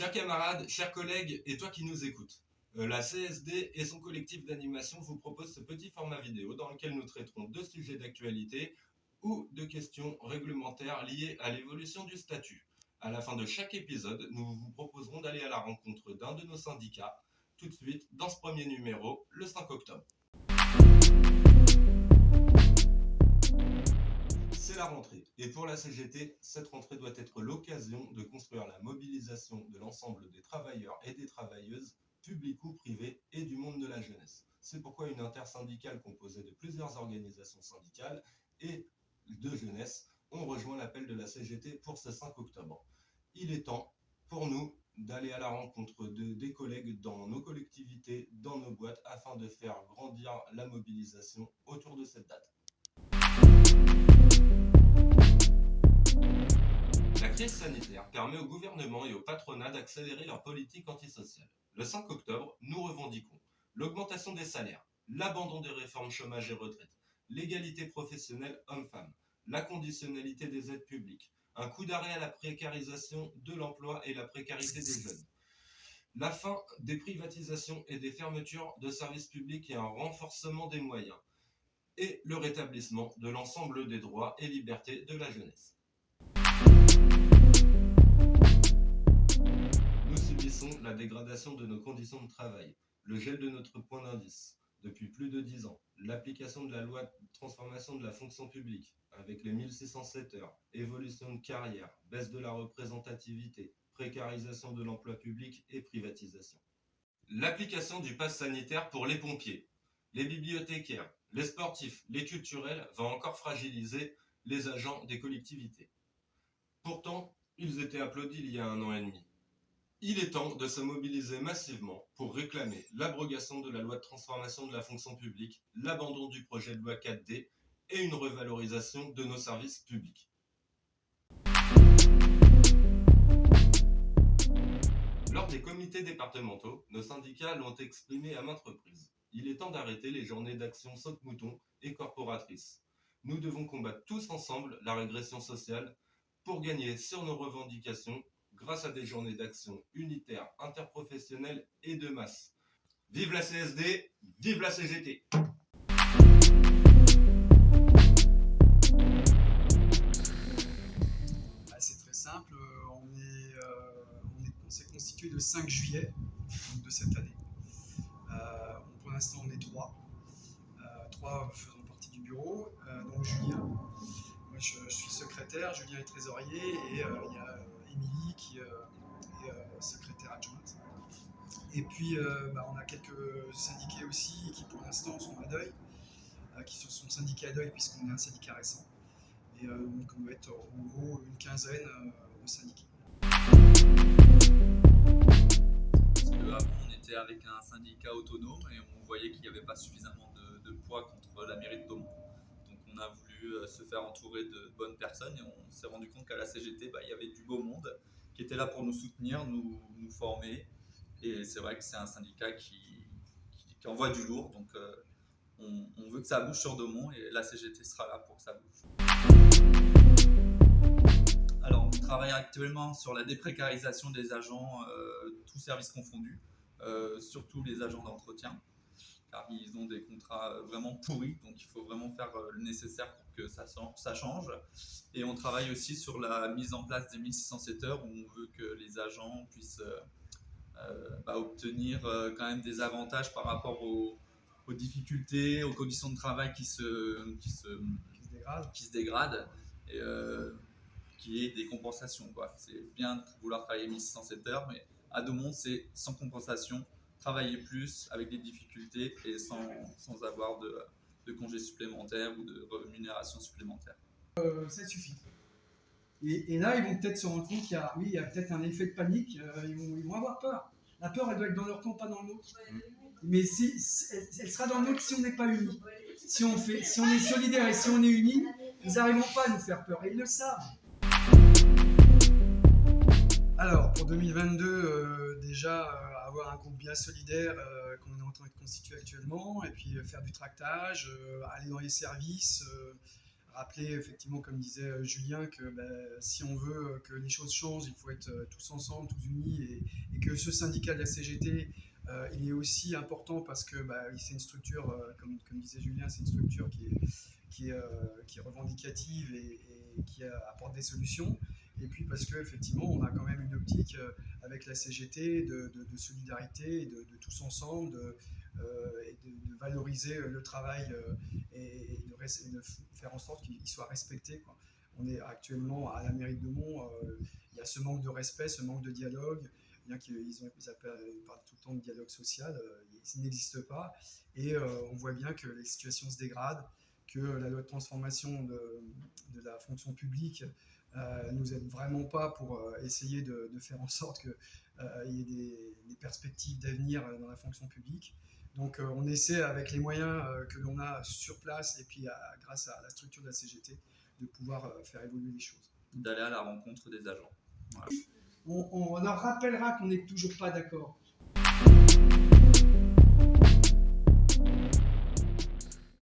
Chers camarades, chers collègues et toi qui nous écoutes, la CSD et son collectif d'animation vous proposent ce petit format vidéo dans lequel nous traiterons de sujets d'actualité ou de questions réglementaires liées à l'évolution du statut. À la fin de chaque épisode, nous vous proposerons d'aller à la rencontre d'un de nos syndicats, tout de suite dans ce premier numéro, le 5 octobre. C'est la rentrée, et pour la CGT, cette rentrée doit être l'occasion de construire la mobilisation de l'ensemble des travailleurs et des travailleuses, publics ou privés, et du monde de la jeunesse. C'est pourquoi une intersyndicale composée de plusieurs organisations syndicales et de jeunesse ont rejoint l'appel de la CGT pour ce 5 octobre. Il est temps pour nous d'aller à la rencontre des collègues dans nos collectivités, dans nos boîtes, afin de faire grandir la mobilisation autour de cette date. La crise sanitaire permet au gouvernement et au patronat d'accélérer leur politique antisociale. Le 5 octobre, nous revendiquons l'augmentation des salaires, l'abandon des réformes chômage et retraite, l'égalité professionnelle hommes-femmes, la conditionnalité des aides publiques, un coup d'arrêt à la précarisation de l'emploi et la précarité des jeunes, la fin des privatisations et des fermetures de services publics et un renforcement des moyens, et le rétablissement de l'ensemble des droits et libertés de la jeunesse. Nous subissons la dégradation de nos conditions de travail, le gel de notre point d'indice depuis plus de 10 ans, l'application de la loi de transformation de la fonction publique avec les 1607 heures, évolution de carrière, baisse de la représentativité, précarisation de l'emploi public et privatisation. L'application du pass sanitaire pour les pompiers, les bibliothécaires, les sportifs, les culturels va encore fragiliser les agents des collectivités. Pourtant, ils étaient applaudis il y a 1 an et demi. Il est temps de se mobiliser massivement pour réclamer l'abrogation de la loi de transformation de la fonction publique, l'abandon du projet de loi 4D et une revalorisation de nos services publics. Lors des comités départementaux, nos syndicats l'ont exprimé à maintes reprises. Il est temps d'arrêter les journées d'action saute-mouton et corporatrices. Nous devons combattre tous ensemble la régression sociale pour gagner sur nos revendications grâce à des journées d'action unitaires, interprofessionnelles et de masse. Vive la CSD, vive la CGT! C'est très simple, on s'est constitué le 5 juillet de cette année. Pour l'instant on est 3. 3 faisant partie du bureau, donc Julien. Moi je suis secrétaire, Julien est trésorier et il y a Émilie qui est secrétaire adjointe. Et puis on a quelques syndiqués aussi qui pour l'instant sont à Deuil, qui se sont syndiqués à Deuil puisqu'on est un syndicat récent. Et donc on va être en gros une quinzaine au syndicat. Parce qu'avant on était avec un syndicat autonome et on voyait qu'il n'y avait pas suffisamment de poids contre la mairie de Domont. Donc on a voulu se faire entourer de bonnes personnes et on s'est rendu compte qu'à la CGT, il y avait du beau monde qui était là pour nous soutenir, nous former. Et c'est vrai que c'est un syndicat qui envoie du lourd, donc on veut que ça bouge sur Domont et la CGT sera là pour que ça bouge. Alors on travaille actuellement sur la déprécarisation des agents, tous services confondus, surtout les agents d'entretien, car ils ont des contrats vraiment pourris, donc il faut vraiment faire le nécessaire pour que ça change. Et on travaille aussi sur la mise en place des 1607 heures, où on veut que les agents puissent obtenir quand même des avantages par rapport aux difficultés, aux conditions de travail qui se dégradent, et qu'il y ait des compensations, quoi. C'est bien de vouloir travailler 1607 heures, mais à Domont, c'est sans compensation, travailler plus avec des difficultés et sans avoir de congés supplémentaires ou de rémunération supplémentaire. Ça suffit. Et là, ils vont peut-être se rendre compte qu'il y a peut-être un effet de panique, ils vont avoir peur. La peur, elle doit être dans leur camp, pas dans le nôtre. Mais elle sera dans le nôtre si on n'est pas unis. Si on est solidaires et si on est unis, ils n'arriveront pas à nous faire peur, et ils le savent. Alors, pour 2022, déjà, avoir un groupe bien solidaire qu'on est en train de constituer actuellement, et puis faire du tractage, aller dans les services, rappeler effectivement, comme disait Julien, que si on veut que les choses changent, il faut être tous ensemble, tous unis, et que ce syndicat de la CGT, il est aussi important parce que c'est une structure, comme disait Julien, c'est une structure qui est revendicative et qui apporte des solutions. Et puis parce qu'effectivement, on a quand même une optique avec la CGT de solidarité, et de tous ensemble, et de valoriser le travail et de faire en sorte qu'il soit respecté, quoi. On est actuellement à la mairie de Domont, il y a ce manque de respect, ce manque de dialogue, bien qu'ils parlent tout le temps de dialogue social, il n'existe pas. Et on voit bien que les situations se dégradent, que la loi de transformation de la fonction publique nous aide vraiment pas pour essayer de faire en sorte qu'il y ait des perspectives d'avenir dans la fonction publique. Donc on essaie avec les moyens que l'on a sur place et puis grâce à la structure de la CGT de pouvoir faire évoluer les choses. D'aller à la rencontre des agents. Voilà. On leur rappellera qu'on n'est toujours pas d'accord.